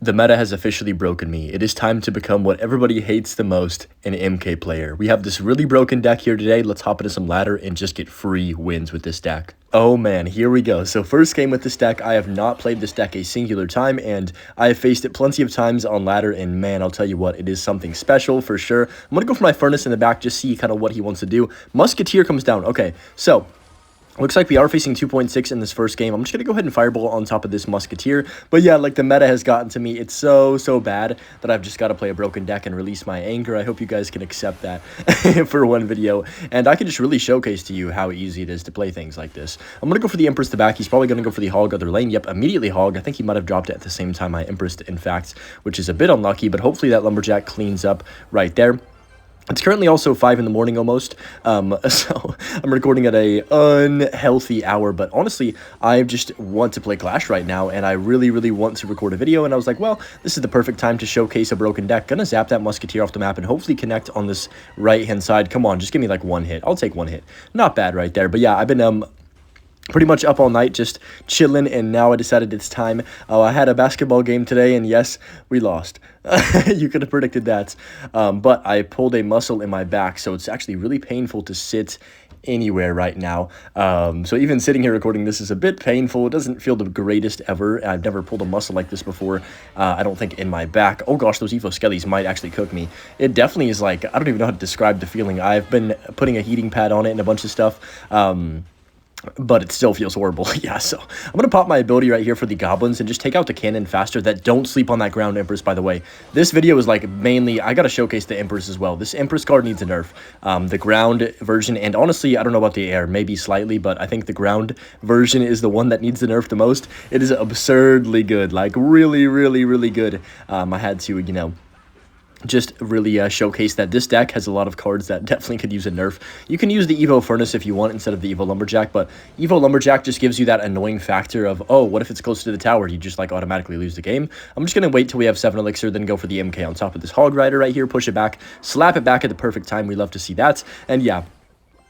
The meta has officially broken me. It is time to become what everybody hates the most, an MK player. We have this really broken deck here today. Let's hop into some ladder and just get free wins with this deck. Oh man, here we go. So first game with this deck, I have not played this deck a singular time, and I have faced it plenty of times on ladder, and man, I'll tell you what, it is something special for sure. I'm going to go for my Furnace in the back, just see kind of what he wants to do. Musketeer comes down. Okay, so looks like we are facing 2.6 in this first game. I'm just going to go ahead and Fireball on top of this Musketeer. But yeah, like the meta has gotten to me. It's so bad that I've just got to play a broken deck and release my anger. I hope you guys can accept that for one video. And I can just really showcase to you how easy it is to play things like this. I'm going to go for the Empress to back. He's probably going to go for the Hog other lane. Yep, immediately Hog. I think he might have dropped it at the same time I Empress, in fact, which is a bit unlucky. But hopefully that Lumberjack cleans up right there. It's currently also 5 in the morning almost, so I'm recording at a unhealthy hour, but honestly, I just want to play Clash right now, and I really want to record a video, and I was like, well, this is the perfect time to showcase a broken deck. Gonna zap that Musketeer off the map and hopefully connect on this right-hand side. Come on, just give me like one hit. I'll take one hit. Not bad right there, but yeah, I've been, pretty much up all night just chilling, and now I decided it's time. I had a basketball game today, and yes, we lost. You could have predicted that, but I pulled a muscle in my back, so it's actually really painful to sit anywhere right now. So even sitting here recording this is a bit painful. It doesn't feel the greatest ever. I've never pulled a muscle like this before. I don't think in my back. Oh gosh, those Evo Skellies might actually cook me. It definitely is like, I don't even know how to describe the feeling. I've been putting a heating pad on it and a bunch of stuff. But it still feels horrible. Yeah, so I'm going to pop my ability right here for the goblins and just take out the cannon faster. That don't sleep on that ground Empress, by the way. This video is like mainly, I got to showcase the Empress as well. This Empress card needs a nerf. The ground version, and honestly, I don't know about the air, maybe slightly, but I think the ground version is the one that needs the nerf the most. It is absurdly good, like really good. I had to, you know, just really showcase that this deck has a lot of cards that definitely could use a nerf. You can use the Evo Furnace if you want instead of the Evo Lumberjack, but Evo Lumberjack just gives you that annoying factor of, oh, what if it's close to the tower? You just like automatically lose the game. I'm just going to wait till we have 7 Elixir, then go for the MK on top of this Hog Rider right here, push it back, slap it back at the perfect time. We love to see that. And yeah,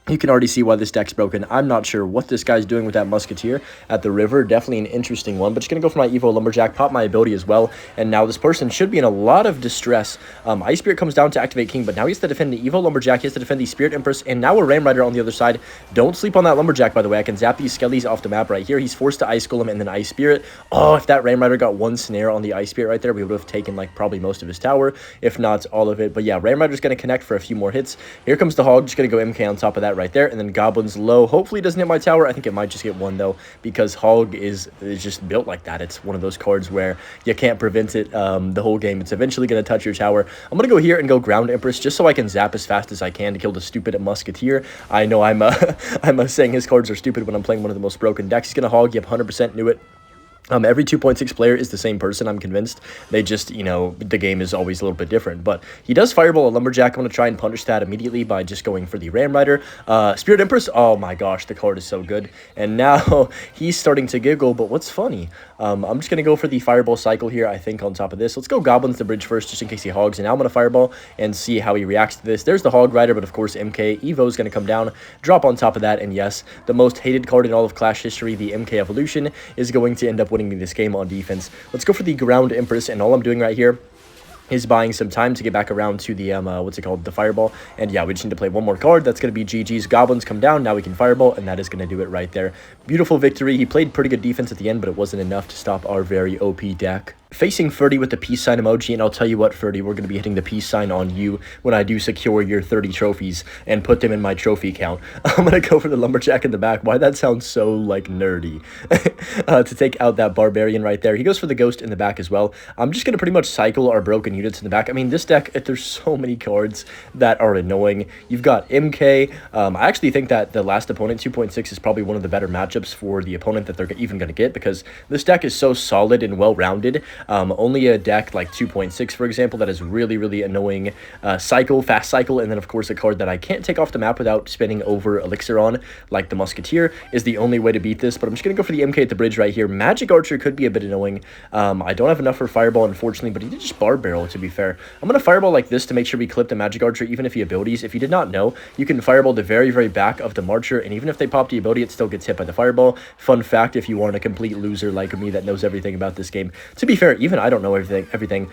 you can already see why this deck's broken. I'm not sure what this guy's doing with that Musketeer at the river. Definitely an interesting one, but just going to go for my Evo Lumberjack, pop my ability as well, and now this person should be in a lot of distress. Ice Spirit comes down to activate King, but now he has to defend the Evo Lumberjack, he has to defend the Spirit Empress, and now a Ram Rider on the other side. Don't sleep on that Lumberjack, by the way. I can zap these Skellies off the map right here. He's forced to Ice Golem and then Ice Spirit. Oh, if that Ram Rider got one snare on the Ice Spirit right there, we would have taken like probably most of his tower, if not all of it. But yeah, Ram Rider's going to connect for a few more hits. Here comes the Hog, just going to go MK on top of that right there, and then Goblins low. Hopefully it doesn't hit my tower. I think it might just get one though, because Hog is just built like that. It's one of those cards where you can't prevent it the whole game. It's eventually going to touch your tower. I'm going to go here and go Ground Empress just so I can zap as fast as I can to kill the stupid Musketeer. I know I'm saying his cards are stupid when I'm playing one of the most broken decks. He's going to Hog. Yep, 100% knew it. Every 2.6 player is the same person, I'm convinced. They just, you know, the game is always a little bit different. But he does Fireball a Lumberjack. I'm going to try and punish that immediately by just going for the Ram Rider. Spirit Empress, oh my gosh, the card is so good. And now he's starting to giggle, but what's funny? I'm just going to go for the Fireball cycle here, I think, on top of this. Let's go Goblins the bridge first, just in case he hogs. And now I'm going to Fireball and see how he reacts to this. There's the Hog Rider, but of course MK. Evo is going to come down, drop on top of that. And yes, the most hated card in all of Clash history, the MK Evolution, is going to end up winning me this game on defense. Let's go for the Ground Empress, and all I'm doing right here is buying some time to get back around to the, what's it called, the Fireball. And yeah, we just need to play one more card. That's going to be GG's. Goblins come down. Now we can Fireball, and that is going to do it right there. Beautiful victory. He played pretty good defense at the end, but it wasn't enough to stop our very OP deck. Facing Ferdy with the peace sign emoji, and I'll tell you what, Ferdy, we're going to be hitting the peace sign on you when I do secure your 30 trophies and put them in my trophy count. I'm going to go for the Lumberjack in the back. Why that sounds so, like, nerdy. To take out that Barbarian right there. He goes for the Ghost in the back as well. I'm just going to pretty much cycle our broken units in the back. I mean, this deck, there's so many cards that are annoying. You've got MK. I actually think that the last opponent, 2.6, is probably one of the better matchups for the opponent that they're even going to get, because this deck is so solid and well-rounded. Only a deck like 2.6, for example, that is really annoying fast cycle, and then of course a card that I can't take off the map without spending over Elixir on, like the Musketeer, is the only way to beat this. But I'm just going to go for the MK at the bridge right here. Magic Archer could be a bit annoying. I don't have enough for Fireball, unfortunately, but he did just Barb Barrel, to be fair. I'm going to Fireball like this to make sure we clip the Magic Archer, even if he abilities. If you did not know, you can Fireball the very back of the Marcher, and even if they pop the ability, it still gets hit by the Fireball. Fun fact, if you want a complete loser like me that knows everything about this game. To be fair, fair, even I don't know everything.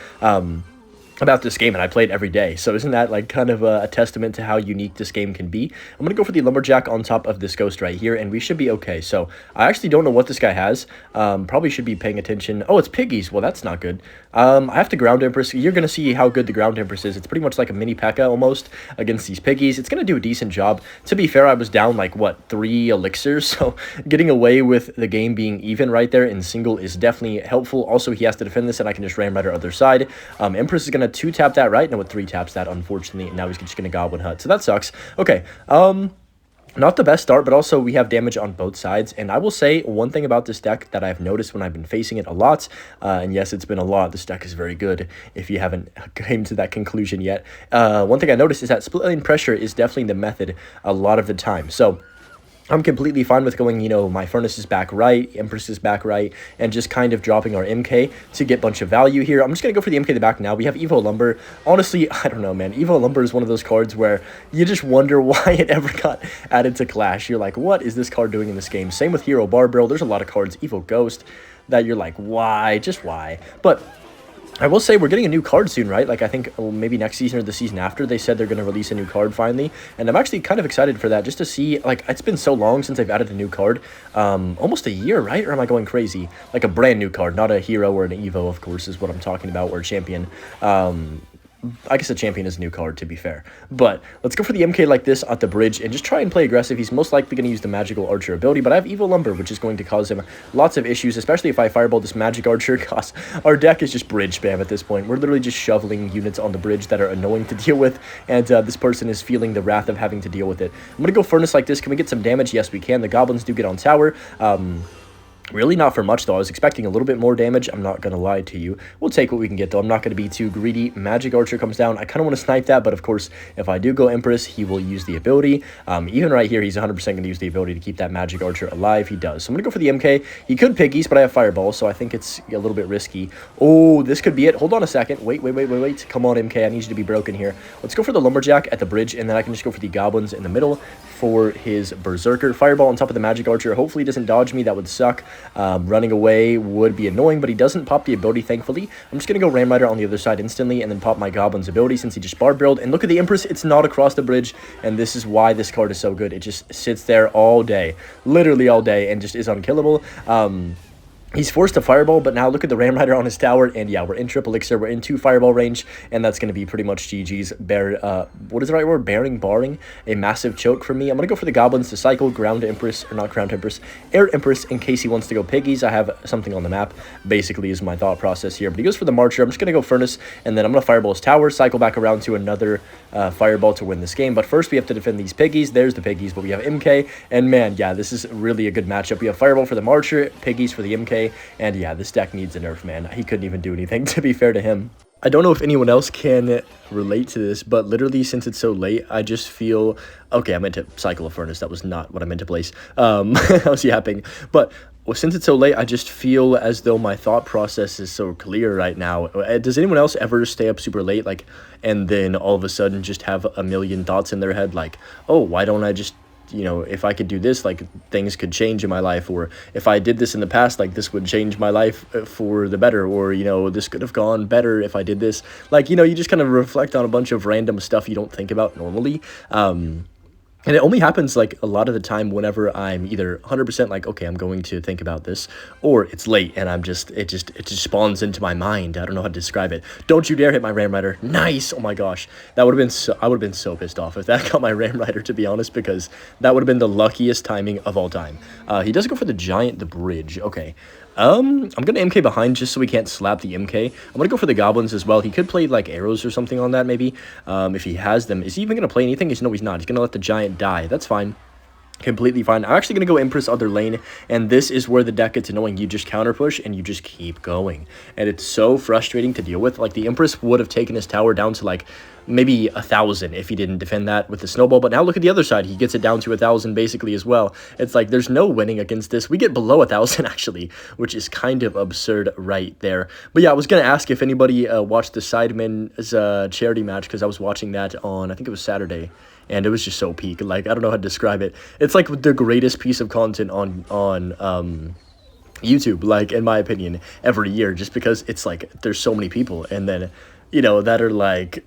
About this game, and I play it every day. So isn't that like kind of a testament to how unique this game can be? I'm gonna go for the Lumberjack on top of this Ghost right here, and we should be okay. So I actually don't know what this guy has. Probably should be paying attention. Oh, it's Piggies. Well, that's not good. I have to Ground Empress. You're gonna see how good the Ground Empress is. It's pretty much like a mini P.E.K.K.A. almost against these Piggies. It's gonna do a decent job. To be fair, I was down like what, 3 elixirs, so getting away with the game being even right there in single is definitely helpful. Also, he has to defend this, and I can just Ram Rider other side. Empress is gonna 2-tap that, right? No, it 3-taps that, unfortunately, and now he's just gonna Goblin Hut, so that sucks. Okay, not the best start, but also we have damage on both sides, and I will say one thing about this deck that I've noticed when I've been facing it a lot, and yes, it's been a lot, this deck is very good if you haven't came to that conclusion yet. One thing I noticed is that split lane pressure is definitely the method a lot of the time, so I'm completely fine with going, you know, my Furnace is back right, Empress is back right, and just kind of dropping our MK to get a bunch of value here. I'm just going to go for the MK in the back now. We have Evo Lumber. Honestly, I don't know, man. Evo Lumber is one of those cards where you just wonder why it ever got added to Clash. You're like, what is this card doing in this game? Same with Hero Barbell. There's a lot of cards, Evo Ghost, that you're like, why? Just why? But I will say we're getting a new card soon, right? Like, I think maybe next season or the season after, they said they're going to release a new card finally. And I'm actually kind of excited for that, just to see, like, it's been so long since they've added a new card. Almost a year, right? Or am I going crazy? Like a brand new card, not a hero or an Evo, of course, is what I'm talking about, or a champion. I guess a champion is a new card, to be fair. But let's go for the MK like this at the bridge and just try and play aggressive. He's most likely going to use the Magical Archer ability, but I have Evo Lumber, which is going to cause him lots of issues, especially if I Fireball this Magic Archer, because our deck is just bridge spam at this point. We're literally just shoveling units on the bridge that are annoying to deal with, and this person is feeling the wrath of having to deal with it. I'm going to go Furnace like this. Can we get some damage? Yes, we can. The Goblins do get on tower. Really not for much, though. I was expecting a little bit more damage. I'm not going to lie to you. We'll take what we can get, though. I'm not going to be too greedy. Magic Archer comes down. I kind of want to snipe that, but of course, if I do go Empress, he will use the ability. Even right here, he's 100% going to use the ability to keep that Magic Archer alive. He does. So I'm going to go for the MK. He could Piggies, but I have Fireball, so I think it's a little bit risky. Oh, this could be it. Hold on a second. Wait. Come on, MK. I need you to be broken here. Let's go for the Lumberjack at the bridge, and then I can just go for the Goblins in the middle for his Berserker. Fireball on top of the Magic Archer. Hopefully he doesn't dodge me. That would suck. Running away would be annoying, but he doesn't pop the ability, thankfully. I'm just going to go Ram Rider on the other side instantly and then pop my Goblin's ability since he just Barbarelled. And look at the Empress. It's not across the bridge, and this is why this card is so good. It just sits there all day, literally all day, and just is unkillable. He's forced to Fireball, but now look at the Ram Rider on his tower, and yeah, we're in triple elixir, we're in 2 Fireball range, and that's going to be pretty much GG's. What is the right word? Barring a massive choke from me. I'm going to go for the Goblins to cycle, Ground Empress, or not Ground Empress, Air Empress, in case he wants to go Piggies. I have something on the map, basically, is my thought process here, but he goes for the Marcher. I'm just going to go Furnace, and then I'm going to Fireball his tower, cycle back around to another Fireball to win this game, but first we have to defend these Piggies. There's the Piggies, but we have MK, and man, yeah, this is really a good matchup. We have Fireball for the Marcher, Piggies for the MK, and yeah, this deck needs a nerf, man. He couldn't even do anything, to be fair to him. I don't know if anyone else can relate to this, but literally since it's so late, I just feel... Okay, I meant to cycle a Furnace. That was not what I meant to place. I was yapping. But since it's so late, I just feel as though my thought process is so clear right now. Does anyone else ever stay up super late, like, and then all of a sudden just have a million thoughts in their head, like, oh, why don't I just... You know, if I could do this, like, things could change in my life, or if I did this in the past, like, this would change my life for the better, or, you know, this could have gone better if I did this. Like, you know, you just kind of reflect on a bunch of random stuff you don't think about normally. And it only happens, like, a lot of the time whenever I'm either 100% like, okay, I'm going to think about this, or it's late and I'm just, it just spawns into my mind. I don't know how to describe it. Don't you dare hit my Ram Rider. Nice. Oh my gosh. That would have been so, I would have been so pissed off if that got my Ram Rider, to be honest, because that would have been the luckiest timing of all time. He does go for the Giant, the bridge. Okay. I'm going to MK behind just so we can't slap the MK. I'm going to go for the Goblins as well. He could play, like, arrows or something on that, maybe, if he has them. Is he even going to play anything? No, he's not. He's going to let the Giant die. That's fine. Completely fine. I'm actually going to go Empress other lane, and this is where the deck gets annoying. You just counter push, and you just keep going. And it's so frustrating to deal with. Like, the Empress would have taken his tower down to, like, maybe 1,000 if he didn't defend that with the snowball, but now look at the other side. He gets it down to 1,000 basically as well. It's like there's no winning against this. We get below 1,000 actually, which is kind of absurd right there. But yeah, I was going to ask if anybody watched the Sidemen's charity match, because I was watching that on, I think it was Saturday, and it was just so peak. Like, I don't know how to describe it. It's like the greatest piece of content on YouTube, like, in my opinion, every year, just because it's like there's so many people, and then, you know, that are like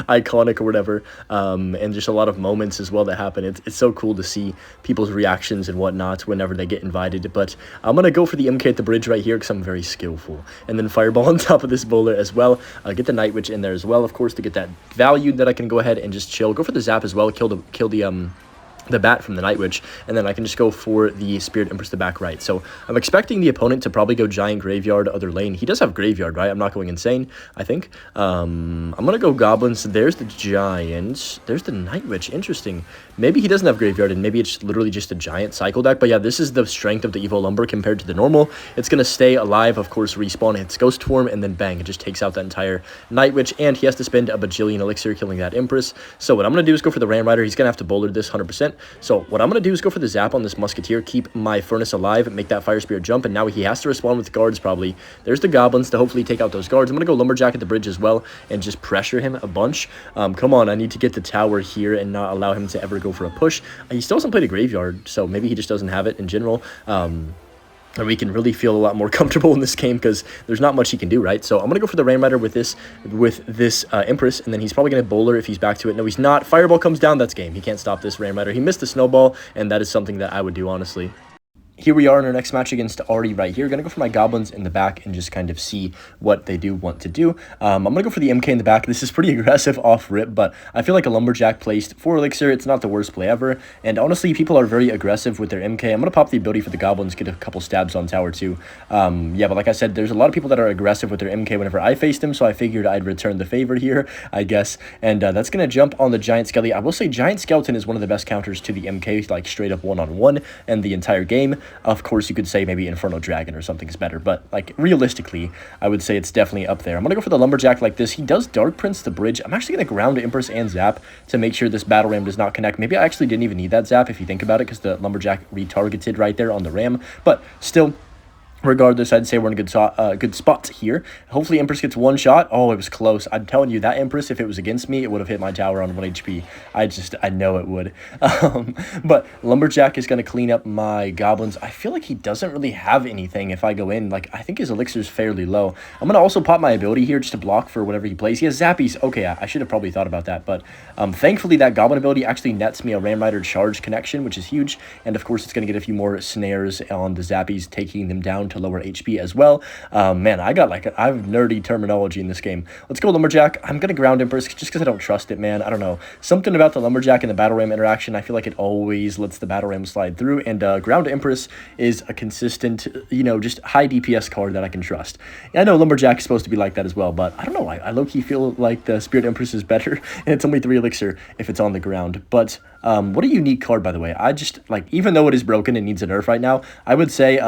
iconic or whatever, and just a lot of moments as well that happen. It's so cool to see people's reactions and whatnot whenever they get invited. But I'm gonna go for the MK at the bridge right here because I'm very skillful, and then fireball on top of this bowler as well. Get the Night Witch in there as well, of course, to get that value that I can go ahead and just chill. Go for the zap as well. Kill the bat from the Night Witch, and then I can just go for the Spirit Empress to back right. So I'm expecting the opponent to probably go Giant Graveyard other lane. He does have Graveyard, right? I'm not going insane, I think. I'm gonna go Goblins. There's the Giant. There's the Night Witch. Interesting. Maybe he doesn't have Graveyard, and maybe it's literally just a Giant cycle deck. But yeah, this is the strength of the Evo Lumber compared to the normal. It's gonna stay alive, of course, respawn, hits Ghost Form, and then bang, it just takes out that entire Night Witch, and he has to spend a bajillion elixir killing that Empress. So what I'm gonna do is go for the Ram Rider. He's gonna have to bowler this 100%. So what I'm going to do is go for the zap on this Musketeer, keep my Furnace alive, make that Fire Spirit jump, and now he has to respond with guards probably. There's the Goblins to hopefully take out those guards. I'm going to go Lumberjack at the bridge as well and just pressure him a bunch. Come on, I need to get the tower here and not allow him to ever go for a push. He still hasn't played a Graveyard, so maybe he just doesn't have it in general. And we can really feel a lot more comfortable in this game because there's not much he can do, right? So I'm going to go for the Ram Rider with this Empress, and then he's probably going to bowler if he's back to it. No, he's not. Fireball comes down. That's game. He can't stop this Ram Rider. He missed the Snowball, and that is something that I would do, honestly. Here we are in our next match against Ari right here. Going to go for my Goblins in the back and just kind of see what they do want to do. I'm going to go for the MK in the back. This is pretty aggressive off rip, but I feel like a Lumberjack placed 4 Elixir. It's not the worst play ever. And honestly, people are very aggressive with their MK. I'm going to pop the ability for the Goblins, get a couple stabs on tower too. Yeah, but like I said, there's a lot of people that are aggressive with their MK whenever I faced them, so I figured I'd return the favor here, I guess. And that's going to jump on the Giant Skelly. I will say Giant Skeleton is one of the best counters to the MK, like straight up one-on-one and the entire game. Of course, you could say maybe Inferno Dragon or something is better, but like realistically, I would say it's definitely up there. I'm gonna go for the Lumberjack like this. He does Dark Prince the bridge. I'm actually gonna ground Empress and Zap to make sure this Battle Ram does not connect. Maybe I actually didn't even need that Zap if you think about it, because the Lumberjack retargeted right there on the Ram, but still, regardless, I'd say we're in a good spot here. Hopefully, Empress gets one shot. Oh, it was close. I'm telling you, that Empress, if it was against me, it would have hit my tower on 1 HP. I know it would. But Lumberjack is going to clean up my Goblins. I feel like he doesn't really have anything if I go in. Like, I think his Elixir is fairly low. I'm going to also pop my ability here just to block for whatever he plays. He has Zappies. Okay, I should have probably thought about that. But thankfully, that Goblin ability actually nets me a Ram Rider charge connection, which is huge. And, of course, it's going to get a few more snares on the Zappies, taking them down to lower HP as well. Man, I have nerdy terminology in this game. Let's go Lumberjack. I'm gonna ground Empress just because I don't trust it, man. I don't know, something about the Lumberjack and the Battle Ram interaction. I feel like it always lets the Battle Ram slide through, and ground Empress is a consistent, you know, just high DPS card that I can trust. And I know Lumberjack is supposed to be like that as well, but I don't know, I low-key feel like the Spirit Empress is better, and it's only 3 Elixir if it's on the ground. But what a unique card, by the way. I just, like, even though it is broken and needs a nerf right now, I would say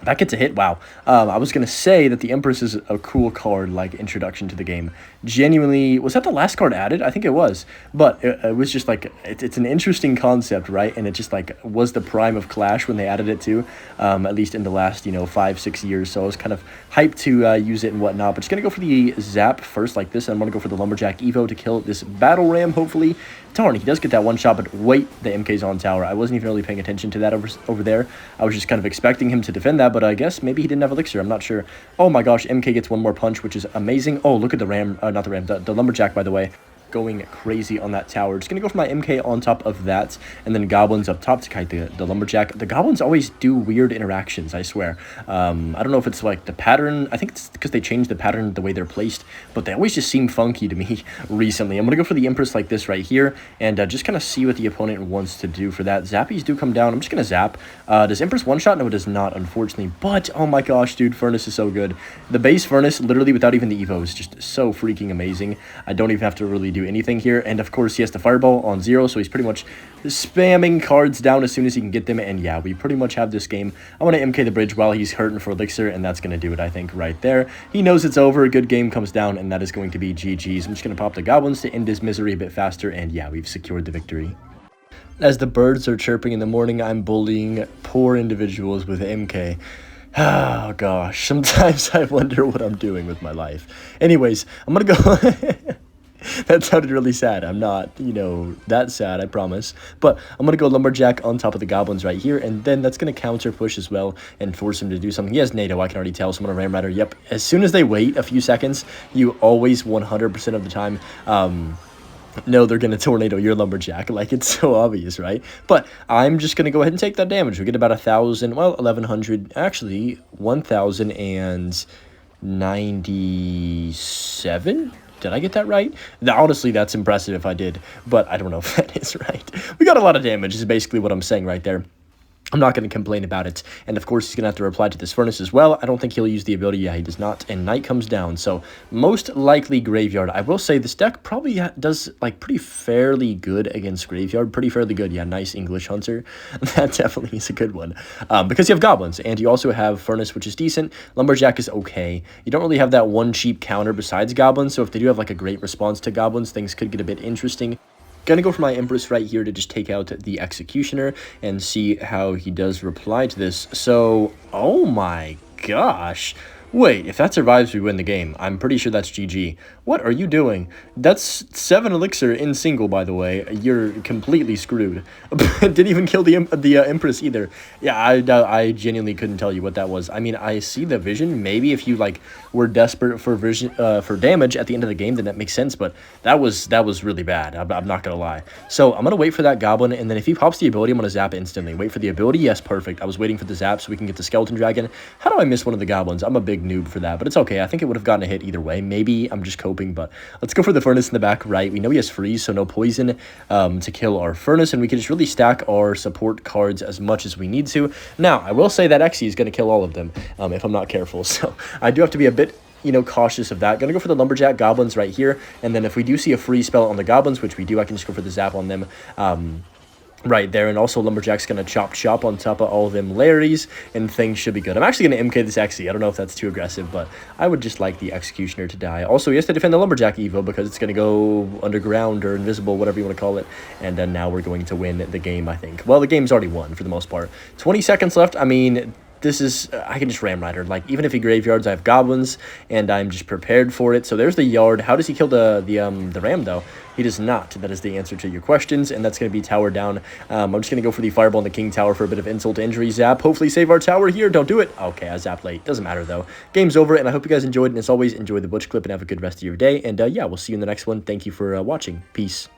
that gets a hit. Wow. I was going to say that the Empress is a cool card, like, introduction to the game. Genuinely, was that the last card added? I think it was. But it was just, like, it's an interesting concept, right? And it just, like, was the prime of Clash when they added it, too. At least in the last, you know, 5-6 years. So I was kind of hyped to use it and whatnot. But just going to go for the Zap first, like this. And I'm going to go for the Lumberjack Evo to kill this Battle Ram, hopefully. Darn, he does get that one shot, but wait, the MK's on tower. I wasn't even really paying attention to that over there. I was just kind of expecting him to defend that, but I guess maybe he didn't have Elixir. I'm not sure. Oh my gosh, MK gets one more punch, which is amazing. Oh, look at the Ram, not the Ram, the Lumberjack, by the way. Going crazy on that tower. Just gonna go for my MK on top of that, and then Goblins up top to kite the Lumberjack. The Goblins always do weird interactions, I swear. I don't know if it's like the pattern. I think it's because they changed the pattern the way they're placed, but they always just seem funky to me recently. I'm gonna go for the Empress like this right here, and just kind of see what the opponent wants to do for that. Zappies do come down. I'm just gonna zap. Does Empress one shot? No, it does not, unfortunately. But oh my gosh, dude, Furnace is so good. The base Furnace, literally without even the Evo, is just so freaking amazing. I don't even have to really do anything here, and of course he has the Fireball on 0, so he's pretty much spamming cards down as soon as he can get them, and yeah, we pretty much have this game. I want to MK the bridge while he's hurting for Elixir, and that's going to do it, I think, right there. He knows it's over, a good game comes down, and that is going to be GG's. I'm just going to pop the Goblins to end his misery a bit faster, and yeah, we've secured the victory. As the birds are chirping in the morning, I'm bullying poor individuals with MK. Oh gosh, sometimes I wonder what I'm doing with my life. Anyways, I'm gonna go That sounded really sad. I'm not, that sad, I promise. But I'm going to go Lumberjack on top of the Goblins right here, and then that's going to counter push as well and force him to do something. He has NATO, I can already tell, so I'm going to Ram Rider. Yep, as soon as they wait a few seconds, you always 100% of the time, no, they're going to tornado your Lumberjack. Like, it's so obvious, right? But I'm just going to go ahead and take that damage. We get about 1,000, well, 1,100, actually, 1,097? Did I get that right? Honestly, that's impressive if I did, but I don't know if that is right. We got a lot of damage is basically what I'm saying right there. I'm not going to complain about it. And of course, he's going to have to reply to this Furnace as well. I don't think he'll use the ability. Yeah, he does not. And Night comes down. So most likely Graveyard. I will say this deck probably does like pretty fairly good against Graveyard. Pretty fairly good. Yeah, nice English Hunter. That definitely is a good one. Because you have Goblins. And you also have Furnace, which is decent. Lumberjack is okay. You don't really have that one cheap counter besides Goblins. So if they do have like a great response to Goblins, things could get a bit interesting. Gonna go for my Empress right here to just take out the Executioner and see how he does reply to this. So, oh my gosh. Wait, if that survives, we win the game. I'm pretty sure that's GG. What are you doing? That's 7 elixir in single, by the way. You're completely screwed. Didn't even kill the Empress either. Yeah, I genuinely couldn't tell you what that was. I mean, I see the vision. Maybe if you like were desperate for vision for damage at the end of the game, then that makes sense. But that was really bad. I'm not gonna lie. So I'm gonna wait for that Goblin, and then if he pops the ability, I'm gonna zap instantly. Wait for the ability. Yes, perfect. I was waiting for the zap so we can get the Skeleton Dragon. How do I miss one of the Goblins? I'm a big noob for that, but it's okay. I think it would have gotten a hit either way. Maybe I'm just coping, but let's go for the Furnace in the back right. We know he has Freeze, so no poison to kill our Furnace, and we can just really stack our support cards as much as we need to. Now, I will say that Xe is going to kill all of them if I'm not careful, so I do have to be a bit cautious of that. Gonna go for the Lumberjack Goblins right here, and then if we do see a free spell on the Goblins, which we do, I can just go for the zap on them. Right there, and also Lumberjack's going to chop on top of all of them Larrys, and things should be good. I'm actually going to MK this Xe. I don't know if that's too aggressive, but I would just like the Executioner to die. Also, he has to defend the Lumberjack Evo because it's going to go underground or invisible, whatever you want to call it, and then now we're going to win the game, I think. Well, the game's already won for the most part. 20 seconds left. I mean, this is, I can just Ram Rider. Like, even if he Graveyards, I have Goblins, and I'm just prepared for it. So there's the Yard. How does he kill the Ram, though? He does not. That is the answer to your questions, and that's going to be Tower down. I'm just going to go for the Fireball on the King Tower for a bit of insult to injury. Zap. Hopefully save our tower here. Don't do it. Okay, I zapped late. Doesn't matter, though. Game's over, and I hope you guys enjoyed, and as always, enjoy the Butch clip and have a good rest of your day. And, yeah, we'll see you in the next one. Thank you for watching. Peace.